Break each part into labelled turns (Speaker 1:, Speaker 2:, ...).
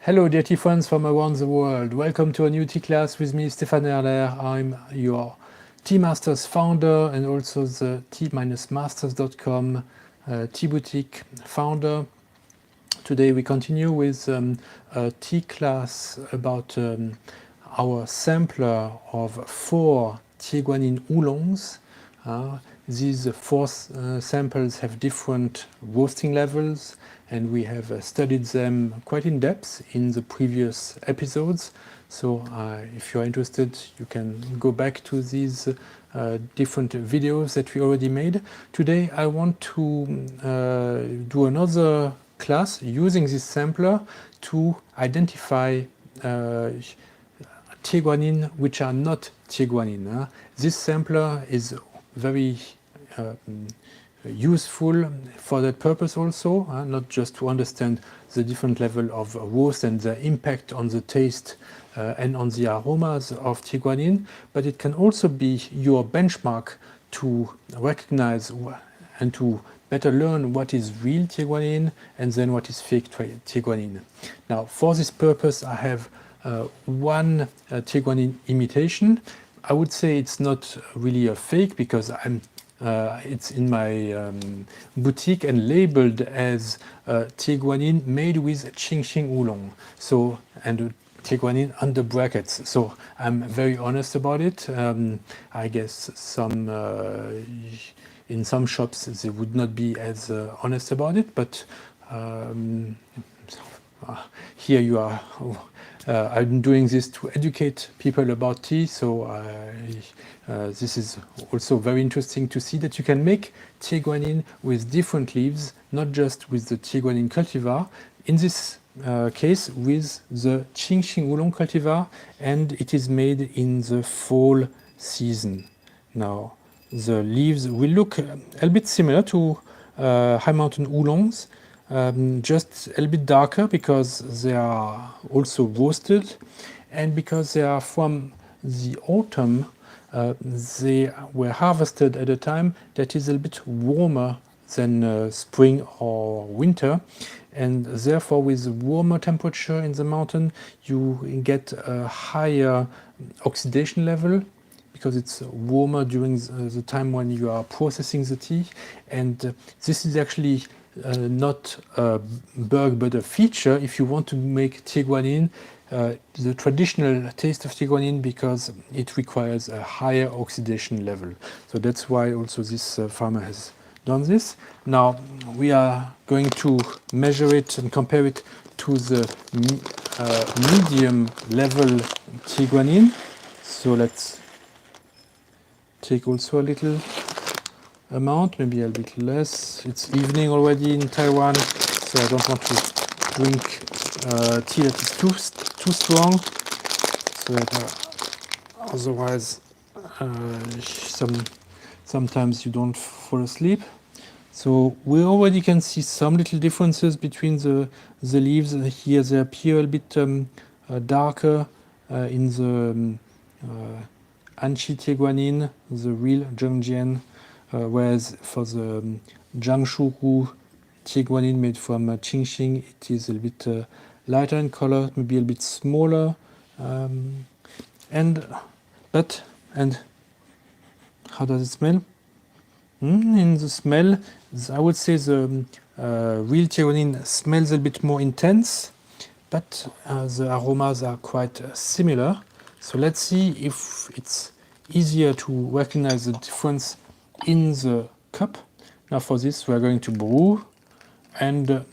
Speaker 1: Hello dear tea friends from around the world. Welcome to a new tea class with me, Stéphane Erler. I'm your TeaMasters founder and also the T-Masters.com tea boutique founder. Today we continue with a tea class about our sampler of 4 Tie Guan Yin Oolongs. These 4 samples have different roasting levels, and we have studied them quite in depth in the previous episodes. So if you're interested, you can go back to these different videos that we already made. Today I want to do another class using this sampler to identify Tie Guan Yin which are not Tie Guan Yin. This sampler is very useful for that purpose also, not just to understand the different level of roast and the impact on the taste and on the aromas of Tie Guan Yin, but it can also be your benchmark to recognize and to better learn what is real Tie Guan Yin and then what is fake Tie Guan Yin. Now, for this purpose, I have one Tie Guan Yin imitation. I would say it's not really a fake because it's in my boutique and labeled as Tie Guan Yin made with Xing Oolong. So, and Tie Guan Yin under brackets. So I'm very honest about it. I guess in some shops they would not be as honest about it, but here you are. I'm doing this to educate people about tea, so this is also very interesting to see that you can make Tie Guan Yin with different leaves, not just with the Tie Guan Yin cultivar. In this case, with the Xing Oolong cultivar, and it is made in the fall season. Now, the leaves will look a little bit similar to high mountain oolongs, just a little bit darker because they are also roasted, and because they are from the autumn. They were harvested at a time that is a little bit warmer than spring or winter, and therefore with warmer temperature in the mountain you get a higher oxidation level because it's warmer during the time when you are processing the tea. And this is actually not a bug but a feature if you want to make Tie Guan Yin the traditional taste of Tie Guan Yin, because it requires a higher oxidation level. So that's why also this farmer has done this. Now we are going to measure it and compare it to the medium level Tie Guan Yin. So let's take also a little amount, maybe a bit less. It's evening already in Taiwan, so I don't want to drink tea that is too strong, so that otherwise sometimes you don't fall asleep. So we already can see some little differences between the leaves. Here they appear a bit darker in the Anqi Tie Guan Yin, the real Zhengjian, whereas for the Jiangshuru Tie Guan Yin made from Qingxing, it is a little bit lighter in color, maybe a bit smaller, and how does it smell? In the smell, I would say the real Tie Guan Yin smells a bit more intense, but the aromas are quite similar. So let's see if it's easier to recognize the difference in the cup. Now for this we are going to brew, and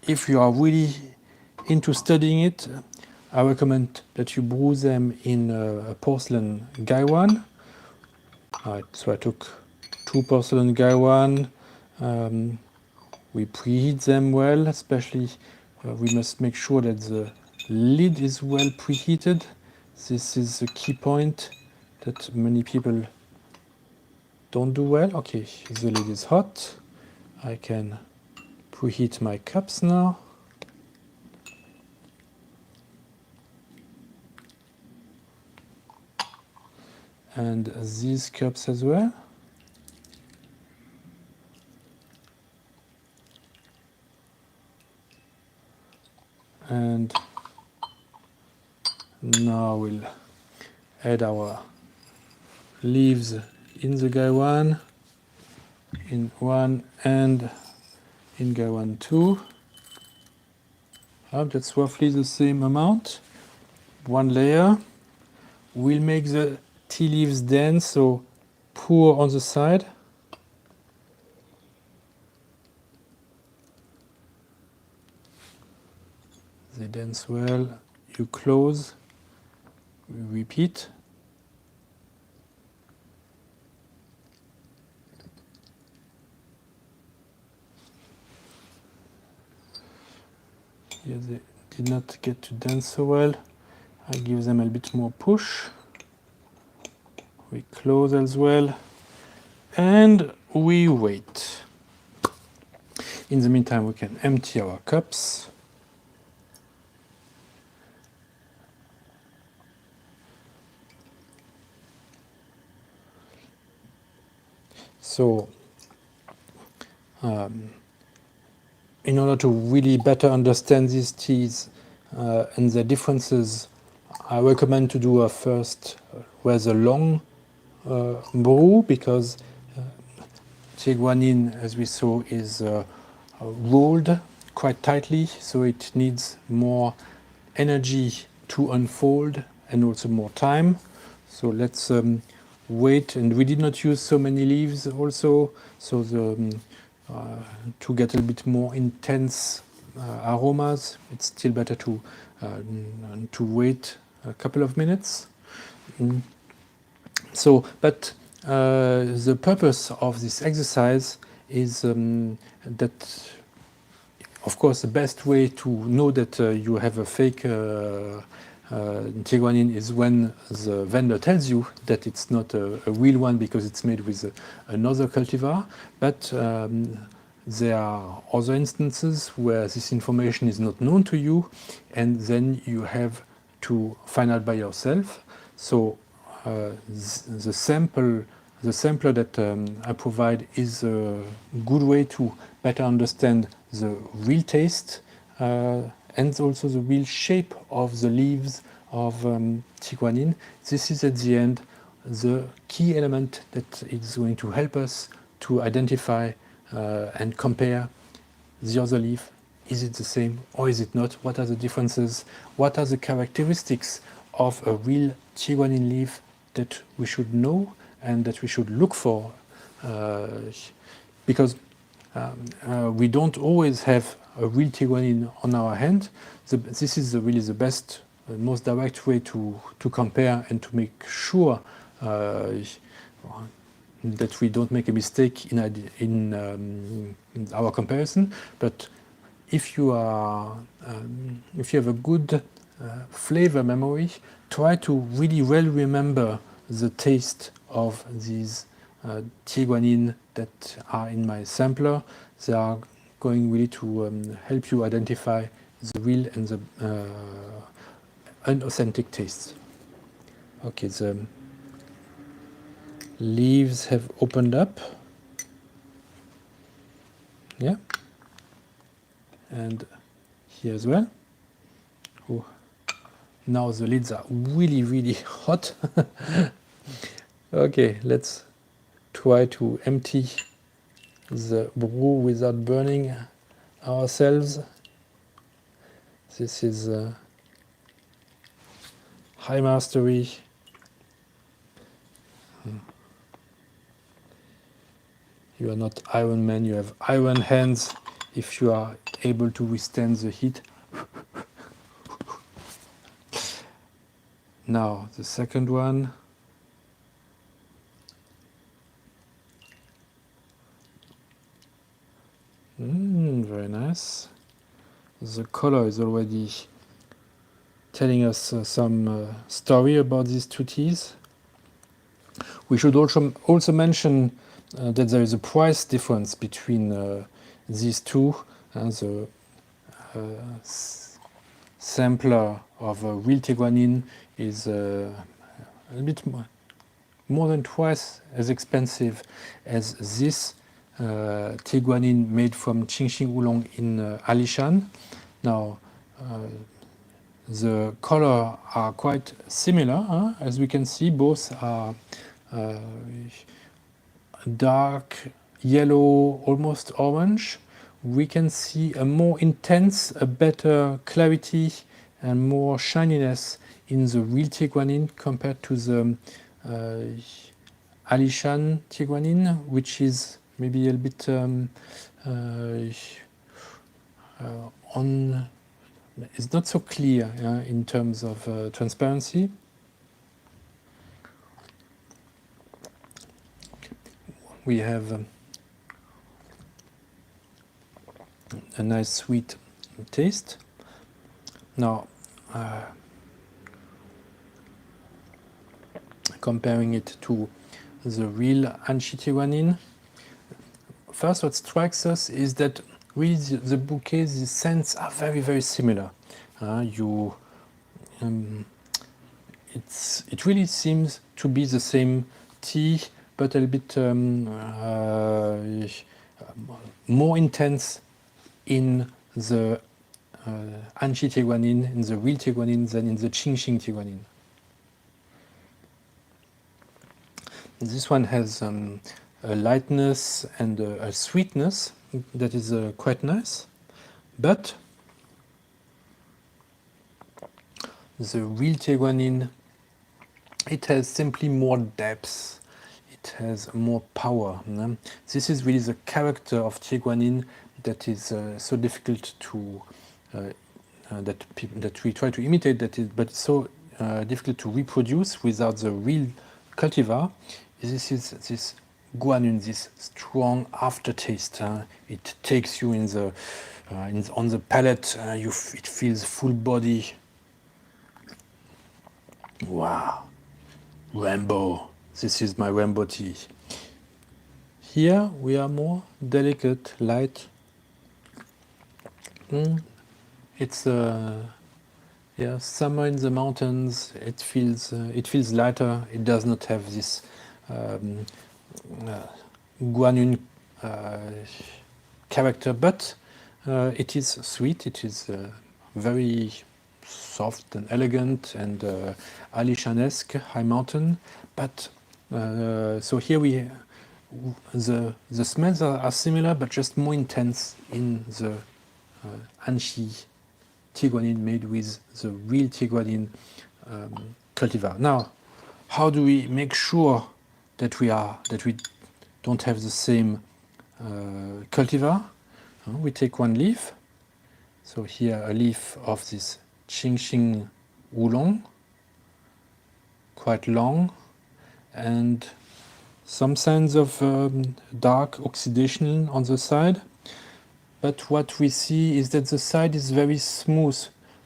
Speaker 1: if you are really into studying it, I recommend that you brew them in a porcelain gaiwan. So I took 2 porcelain gaiwan. We preheat them well, especially we must make sure that the lid is well preheated. This is a key point that many people don't do well. Okay, the lid is hot. I can preheat my cups now. And these cups as well. And now we'll add our leaves in the Gaiwan, in 1 and in Gaiwan 2. That's roughly the same amount. 1 layer. We'll make the tea leaves dense, so pour on the side. They dance well. You close. We repeat. Here they did not get to dance so well. I give them a bit more push. We close as well. And we wait. In the meantime, we can empty our cups. So, in order to really better understand these teas and their differences, I recommend to do a first rather long brew, because Tie Guan Yin, as we saw, is rolled quite tightly, so it needs more energy to unfold and also more time. So let's wait, and we did not use so many leaves also, so to get a bit more intense aromas, it's still better to wait a couple of minutes. So, but the purpose of this exercise is that, of course, the best way to know that you have a fake Tie Guan Yin is when the vendor tells you that it's not a real one because it's made with another cultivar. But there are other instances where this information is not known to you, and then you have to find out by yourself. So the sampler that I provide is a good way to better understand the real taste and also the real shape of the leaves of Tie Guan Yin. This is at the end the key element that is going to help us to identify and compare the other leaf. Is it the same or is it not? What are the differences? What are the characteristics of a real Tie Guan Yin leaf that we should know and that we should look for? Because we don't always have a real Tie Guan Yin on our hand. This is really the best, most direct way to compare and to make sure that we don't make a mistake in our comparison. But if you have a good flavor memory, try to really well remember the taste of these Tie Guan Yin that are in my sampler. They are going really to help you identify the real and the unauthentic tastes. Okay, the leaves have opened up. Yeah. And here as well. Oh. Now the lids are really, really hot. Okay, let's try to empty the brew without burning ourselves. This is high mastery. You are not Iron Man, you have iron hands if you are able to withstand the heat. Now the second one. Very nice. The color is already telling us some story about these two teas. We should also mention that there is a price difference between these two. The sampler of real Tie Guan Yin is a bit more than twice as expensive as this Tie Guan Yin made from Yin Oolong in Alishan. Now, the color are quite similar. As we can see, both are dark yellow, almost orange. We can see a more intense, a better clarity and more shininess in the real Tie Guan Yin compared to the Alishan Tie Guan Yin, which is maybe a bit it's not so clear in terms of transparency. We have a nice sweet taste. Now, comparing it to the real Anshi Tie Guan Yin, first what strikes us is that really the bouquets, the scents are very, very similar. It really seems to be the same tea, but a bit more intense in the Anshi Tie Guan Yin, in the real Tie Guan Yin, than in the Qingxing Tie Guan Yin. This one has a lightness and a sweetness that is quite nice, but the real Tie Guan Yin, it has simply more depth, it has more power. This is really the character of Tie Guan Yin that is so difficult to that we try to imitate, but it's so difficult to reproduce without the real cultivar. This is this Guan Yin, this strong aftertaste. It takes you in the on the palate. It feels full body. Wow, rainbow. This is my rainbow tea. Here we are more delicate, light. It's summer in the mountains. It feels lighter. It does not have this Guan Yin character, but it is sweet. It is very soft and elegant and Alishanesque, high mountain. But so here the smells are similar, but just more intense in the Anshi Tie Guan Yin made with the real Tie Guan Yin cultivar. Now, how do we make sure that we don't have the same cultivar? We take one leaf. So here a leaf of this Qingxing Oolong, quite long, and some signs of dark oxidation on the side. But what we see is that the side is very smooth.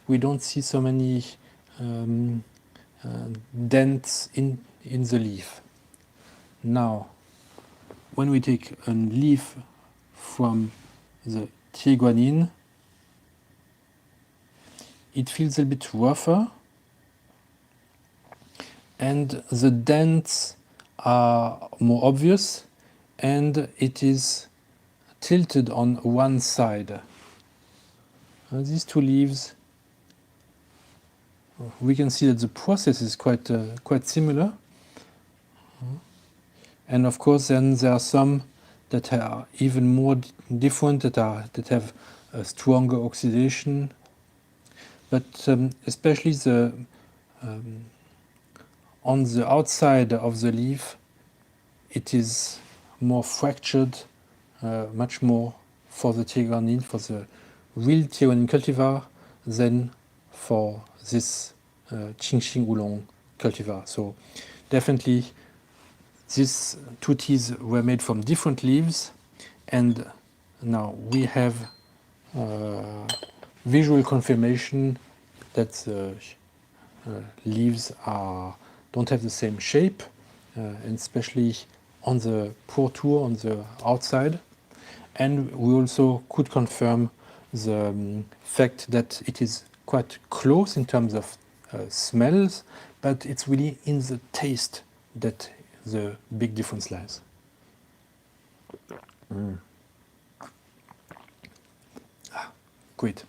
Speaker 1: We don't see so many dents in the leaf. Now, when we take a leaf from the Tie Guan Yin, it feels a bit rougher, and the dents are more obvious, and it is tilted on one side. These two leaves, we can see that the process is quite similar. And of course, then there are some that are even more different, that have a stronger oxidation. But especially on the outside of the leaf, it is more fractured, much more for the Tie Guan Yin, for the real Tie Guan Yin cultivar, than for this Qingxing Oolong cultivar. So definitely these two teas were made from different leaves, and now we have visual confirmation that the leaves don't have the same shape, and especially on the pourtour on the outside. And we also could confirm the fact that it is quite close in terms of smells, but it's really in the taste that the big difference lies. Great.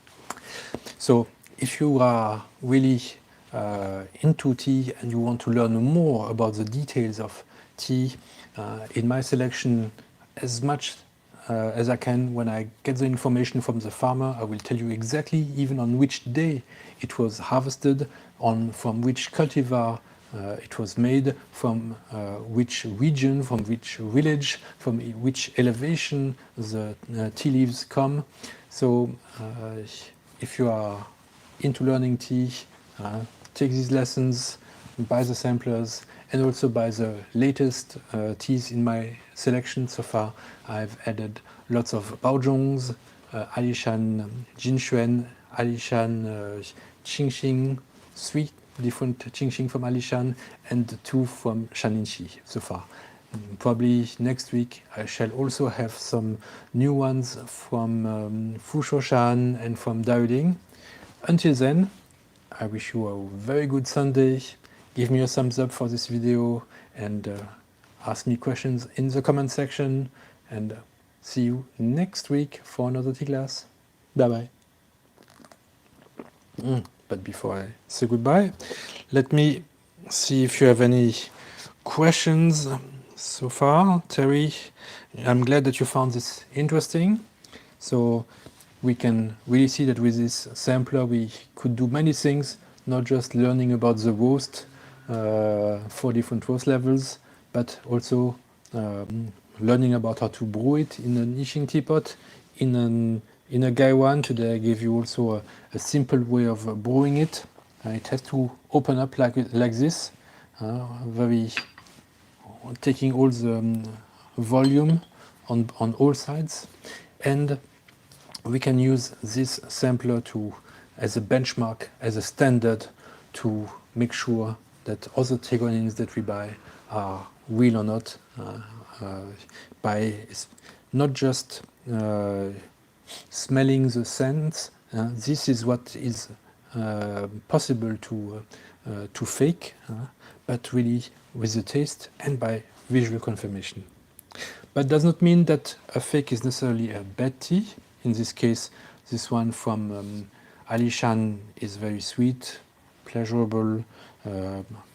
Speaker 1: So if you are really into tea and you want to learn more about the details of tea, in my selection, as much as I can, when I get the information from the farmer, I will tell you exactly even on which day it was harvested, from which cultivar it was made, from which region, from which village, from which elevation the tea leaves come. So if you are into learning tea, take these lessons, buy the samplers, and also buy the latest teas in my selection so far. I've added lots of baozhongs, Alishan Jinxuan, Alishan Qingxing, 3 different Qingxing from Alishan, and 2 from Shaninxi so far. Probably next week I shall also have some new ones from Fushoshan and from Daoling. Until then, I wish you a very good Sunday. Give me a thumbs up for this video and ask me questions in the comment section. And see you next week for another tea class. Bye bye. But before I say goodbye, let me see if you have any questions so far. Terry, I'm glad that you found this interesting. So we can really see that with this sampler we could do many things, not just learning about the roast, 4 different roast levels, but also learning about how to brew it in an Yixing teapot, in a Gaiwan. Today I gave you also a simple way of brewing it. It has to open up like this, very taking all the volume on all sides, and we can use this sampler as a benchmark, as a standard, to make sure that other Tie Guan Yins that we buy are real or not, by not just smelling the scents. This is what is possible to fake, but really with the taste and by visual confirmation. But does not mean that a fake is necessarily a bad tea. In this case, this one from Alishan is very sweet, pleasurable,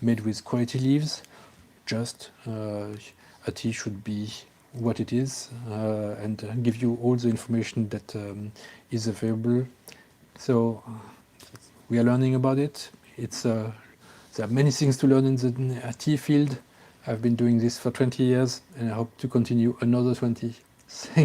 Speaker 1: made with quality leaves. Just a tea should be what it is and give you all the information that is available. So we are learning about it. There are many things to learn in the tea field. I've been doing this for 20 years and I hope to continue another 20. Thank